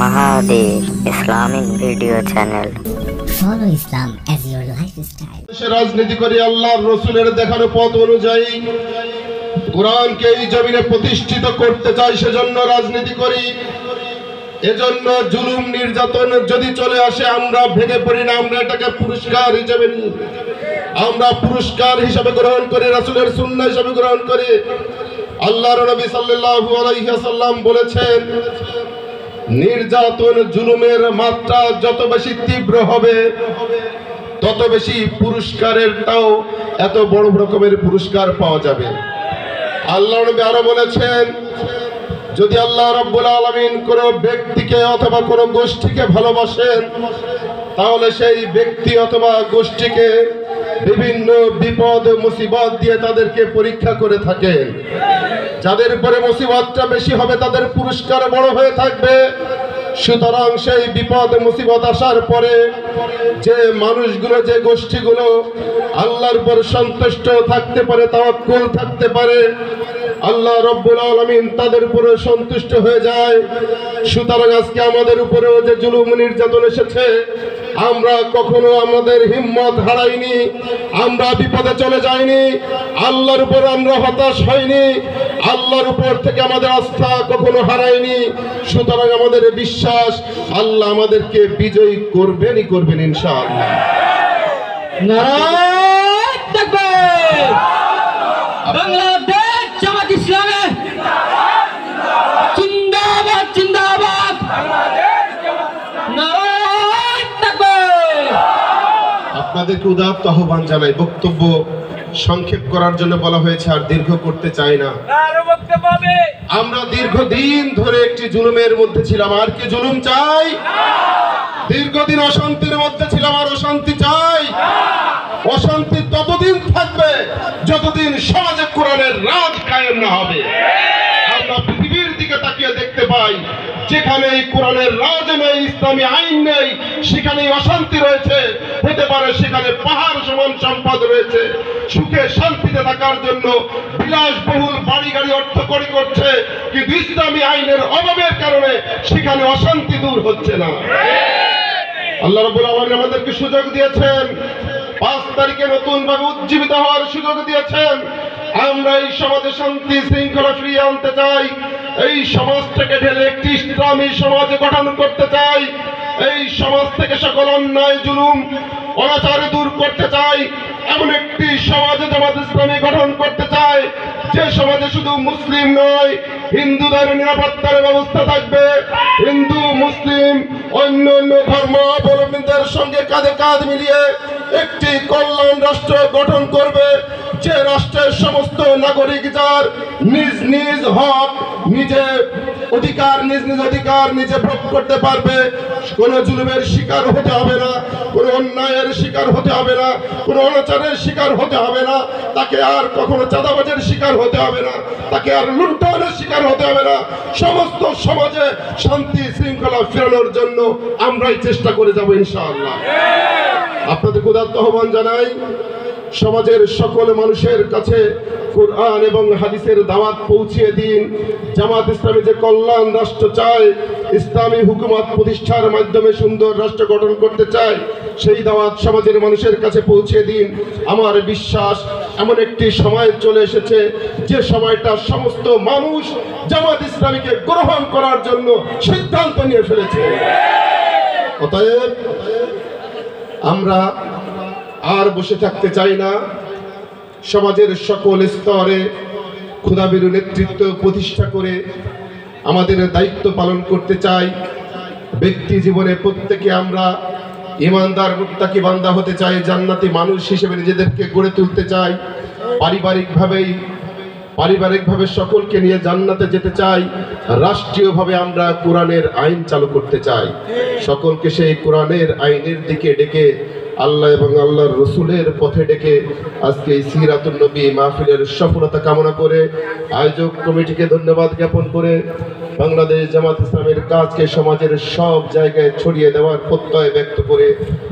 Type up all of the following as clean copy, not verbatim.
Mahadir Islamic video channel. Follow Islam as your lifestyle. রাজনীতি করি আল্লাহর রাসূলের দেখানো পথ অনুযায়ী কোরআনকে এই জমিনে প্রতিষ্ঠিত করতে চাই, সেজন্য রাজনীতি করি। এজন্য জুলুম নির্যাতন যদি চলে আসে আমরা ভেঙে পড়ি না, আমরা এটাকে পুরস্কার হিসেবে নিই, আমরা পুরস্কার হিসেবে গ্রহণ করি, রাসূলের সুন্নাহ হিসেবে গ্রহণ করি। আল্লাহর নবী সাল্লাল্লাহু আলাইহি ওয়াসাল্লাম বলেছেন, নির্যাতন জুলুমের মাত্রা যত বেশি তীব্র হবে তত বেশি পুরস্কারেরটাও এত বড় রকমের পুরস্কার পাওয়া যাবে। আল্লাহর নবী আরো বলেছেন, যদি আল্লাহ রাব্বুল আলামিন কোনো ব্যক্তিকে অথবা কোনো গোষ্ঠীকে ভালোবাসেন তাহলে সেই ব্যক্তি অথবা গোষ্ঠীকে বিভিন্ন বিপদ মুসিবত দিয়ে তাদেরকে পরীক্ষা করে থাকেন। যাদের উপরে মুসিবতটা বেশি হবে তাদের পুরস্কার বড় হয়ে থাকবে। সুতরাং সেই বিপদ মুসিবত আসার পরে যে মানুষগুলো, যে গোষ্ঠীগুলো আল্লাহর উপর সন্তুষ্ট থাকতে পারে, তাওয়াক্কুল থাকতে পারে, আল্লাহ রাব্বুল আলামিন তাদের উপরে সন্তুষ্ট হয়ে যায়। সুতরাং আজকে আমাদের উপরেও যে জুলুম নির্যাতন এসেছে, আমরা কখনো আমাদের হিম্মত হারাইনি, আমরা বিপদে চলে যাইনি, আল্লাহর উপর আমরা হতাশ হইনি, আল্লাহর উপর থেকে আমাদের আস্থা কখনো হারাইনি। সুতরাং আমাদের বিশ্বাস আল্লাহ আমাদেরকে বিজয়ী করবেনই করবেন ইনশাআল্লাহ। নারায়ে তাকবীর। বাংলাদেশ জামাত ইসলামী জিন্দাবাদ জিন্দাবাদ। নারায়ে তাকবীর। আপনাদেরকে উদাত্ত আহ্বান জানাই। বক্তব্য সংক্ষেপ করার জন্য বলা হয়েছে, আর দীর্ঘ করতে চাই না। আমরা দীর্ঘদিন ধরে একটি জুলুমের মধ্যে ছিলাম, আর কি জুলুম চাই? দীর্ঘদিন অশান্তির মধ্যে ছিলাম, আর অশান্তি চাই? অশান্তি ততদিন থাকবে যতদিন সমাজে কোরআনের রাজ কায়েম না হবে। আমরা পৃথিবীর দিকে তাকিয়ে দেখতে পাই, যেখানে কোরআনের রাজ নেই, ইসলামী আইন নেই, সেখানেই অশান্তি রয়েছে। হতে পারে সেখানে পাহাড় সমান সম্পদ রয়েছে, সুখে শান্তিতে থাকার জন্য বিলাসবহুল বাড়ি গাড়ি অর্থ করি করছে, কিন্তু ইসলামী আইনের অভাবের কারণে সেখানে অশান্তি দূর হচ্ছে না। আল্লাহ রাব্বুল আলামিন আমাদেরকে সুযোগ দিয়েছেন, 5 তারিখে নতুন ভাবে উজ্জীবিত হওয়ার সুযোগ দিয়েছেন। আমরা এই সমাজে শান্তি শৃঙ্খলা ফিরিয়ে আনতে চাই, এই সমাজ থেকে ঢেলে একটি ইসলামী সমাজ গঠন করতে চাই, এই সমাজ থেকে সকল অন্যায় জুলুম অনাচার দূর করতে চাই, এমন একটি সমাজে জামাত ইসলামী গঠন করতে চাই যে সমাজে শুধু মুসলিম নয়, হিন্দুদের নিরাপত্তার ব্যবস্থা থাকবে, হিন্দু মুসলিম অন্য অন্য ধর্মাবলম্বীদের সঙ্গে কাঁধে কাঁধ মিলিয়ে একটি কল্যাণ রাষ্ট্র গঠন করবে, যে রাষ্ট্রের সমস্ত নাগরিক যার নিজ নিজ হক, নিজে অধিকার, নিজ নিজ অধিকার নিজে ভোগ করতে পারবে। কোনো জুলুমের শিকার হতে হবে না, কোনো অন্যায়ের শিকার হতে হবে না, কোনো অনাচারের শিকার হতে হবে না, তাকে আর কখনো চাঁদাবাজের শিকার হতে হবে না, তাকে আর লুণ্ঠনের শিকার হতে হবে না। সমস্ত সমাজে শান্তি শৃঙ্খলা ফেরানোর জন্য আমরাই চেষ্টা করে যাব ইনশাআল্লাহ। আপনাদের উদাত্ত আহ্বান জানাই, সমাজের সকল মানুষের কাছে কোরআন এবং হাদিসের দাওয়াত পৌঁছিয়ে দিন। জামাত ইসলামী যে কল্যাণ রাষ্ট্র চায়, ইসলামী হুকুমত প্রতিষ্ঠার মাধ্যমে সুন্দর রাষ্ট্র গঠন করতে চায়, সেই দাওয়াত সমাজের মানুষের কাছে পৌঁছে দিন। আমার বিশ্বাস এমন একটি সময় চলে এসেছে যে সময়টা সমস্ত মানুষ জামাত ইসলামীকে গ্রহণ করার জন্য সিদ্ধান্ত নিয়ে ফেলেছে। অতএব আমরা আর বসে থাকতে চাই না, সমাজের সকল স্তরে খোদাবীর নেতৃত্ব প্রতিষ্ঠা করে আমাদের দায়িত্ব পালন করতে চাই। ব্যক্তি জীবনে প্রত্যেকে আমরা ইমানদার মুত্তাকি বান্দা হতে চাই, জান্নাতি মানুষ হিসেবে নিজেদেরকে গড়ে তুলতে চাই। পারিবারিকভাবে সকলকে নিয়ে জান্নাতে যেতে চাই। রাষ্ট্রীয়ভাবে আমরা কোরআনের আইন চালু করতে চাই। সকলকে সেই কোরআনের আইনের দিকে ডেকে, আল্লাহ এবং আল্লাহর রসুলের পথে ডেকে আজকে এই সিরাতুন নবী মাহফিলের সফলতা কামনা করে, আয়োজক কমিটিকে ধন্যবাদ জ্ঞাপন করে, বাংলাদেশ জামাত ইসলামের কাজকে সমাজের সব জায়গায় ছড়িয়ে দেওয়ার প্রত্যয় ব্যক্ত করে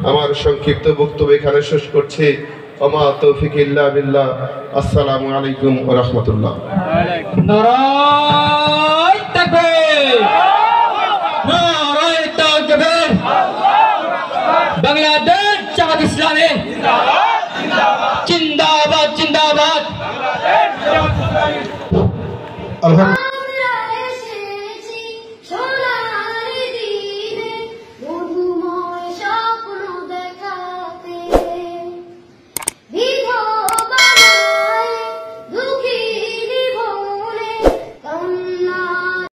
আমার সংক্ষিপ্ত বক্তব্য এখানে শেষ করছি। ওমা তৌফিক ইল্লা বিল্লাহ। আসসালামু আলাইকুম ওয়া রাহমাতুল্লাহ। নারায়ে তাকবীর। বাংলাদেশ জামাত ইসলামী জিন্দাবাদ জিন্দাবাদ। আলহামদুলিল্লাহ।